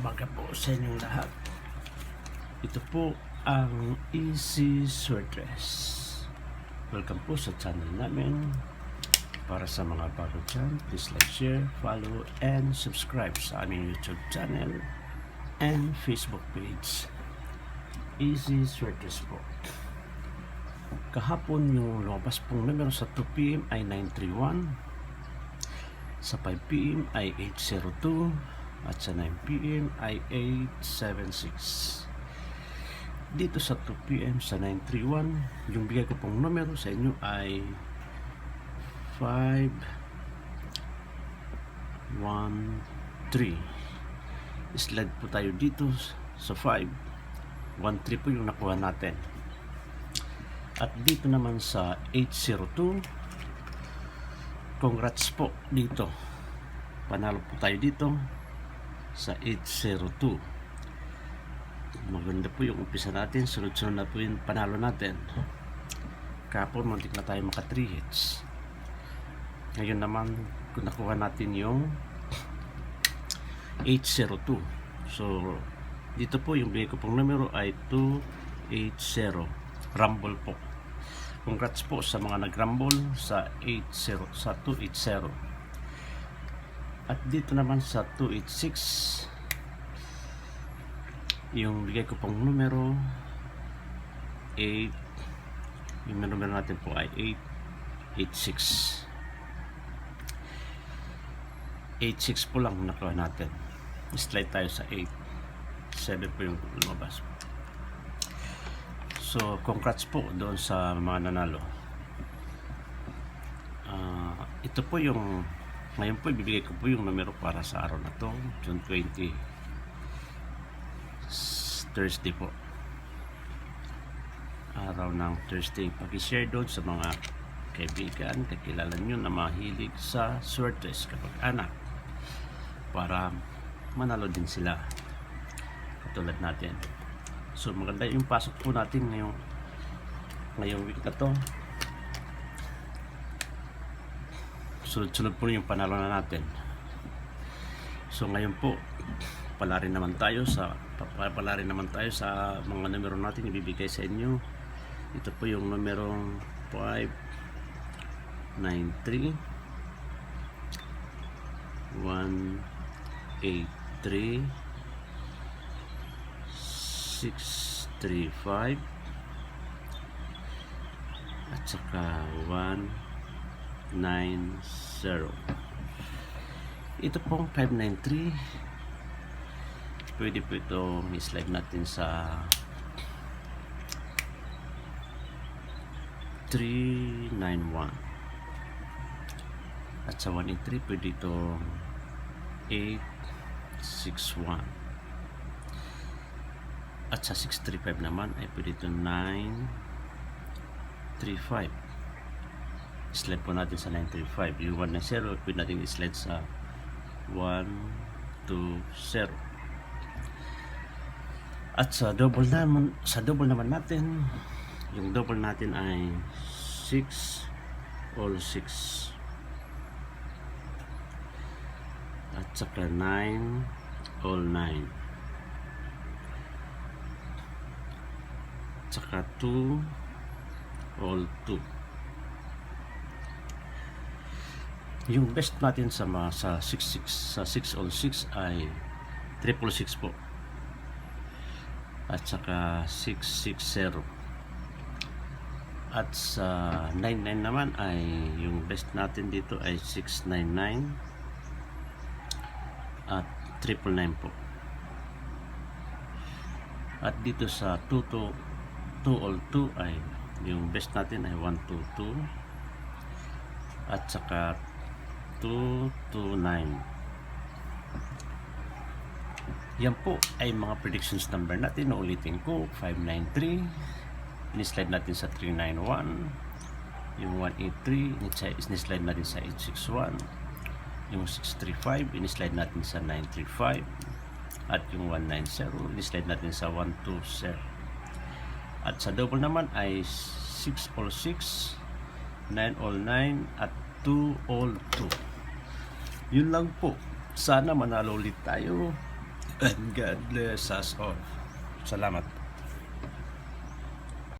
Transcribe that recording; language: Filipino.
umaga po sa inyong lahat. Ito po ang Easy Sweatress. Welcome po sa channel namin. Para sa mga bago dyan, please like, share, follow, and subscribe sa aming YouTube channel and Facebook page. Easy Sweatress po. Kahapon yung lumabas pong numero sa 2 PM ay 931, sa 5 PM ay 802, at sa 9 PM ay 876. Dito sa 2 PM sa 931, yung bigay ko pong numero sa inyo ay 513. Slide po tayo dito sa 513 po yung nakuha natin. At dito naman sa 802, congrats po dito, panalo po tayo dito sa 802. Maganda po yung umpisa natin. Sunod-sunod na po yung panalo natin. Kapon muntik na tayo maka 3 hits. Ngayon naman kung nakuha natin yung 802. So dito po yung bigay ko pong numero ay 280. Rumble po. Congrats po sa mga nag-rumble sa 80, sa 280. At dito naman sa 286, yung bigay ko pong numero 8, yung numero natin po ay 886. 86 po lang nakuha natin. Slide tayo sa 8. 7 po yung lumabas. So congrats po doon sa mga nanalo. Ito po yung ngayon po ibibigay ko po yung numero para sa araw na to, June 20, Thursday po, araw ng Thursday. Pag-share doon sa mga kaibigan, kakilala nyo na mahilig sa sweatress kapag anak, para manalo din sila katulad natin. So maganda yung pasok po natin ngayong week na to. Sunod-sunod po yung panalo na natin. So ngayon po palarin naman tayo sa mga numero natin ibibigay sa inyo. Ito po yung numerong 593 183 635 at saka 190. Ito pong 593, pwede po ito i-slide natin sa 391 at sa 183 pwede ito 861 at sa 635 naman ay pwede ito 935. Slide po natin sa 935. Yung 190 pwede natin i-slide sa 120. At sa double naman natin, yung double natin ay 6 all 6 at saka 9 all 9 at saka 2 all 2. Yung best natin sa 6 all 6 ay 666 po at saka 660. At sa 99 naman ay yung best natin dito ay 699 at 999 po. At dito sa 2 all 2 ay yung best natin ay 122 at saka 229. Yan po ay mga predictions number natin. Naulitin ko, 593 in-slide natin sa 391, yung 183 in-slide natin sa 861, yung 635 in-slide natin sa 935, at yung 190 in-slide natin sa 120. At sa double naman ay 6 all 6, 9 all 9 at 2 all 2. Yun lang po. Sana manalo ulit tayo And God bless us all. Salamat.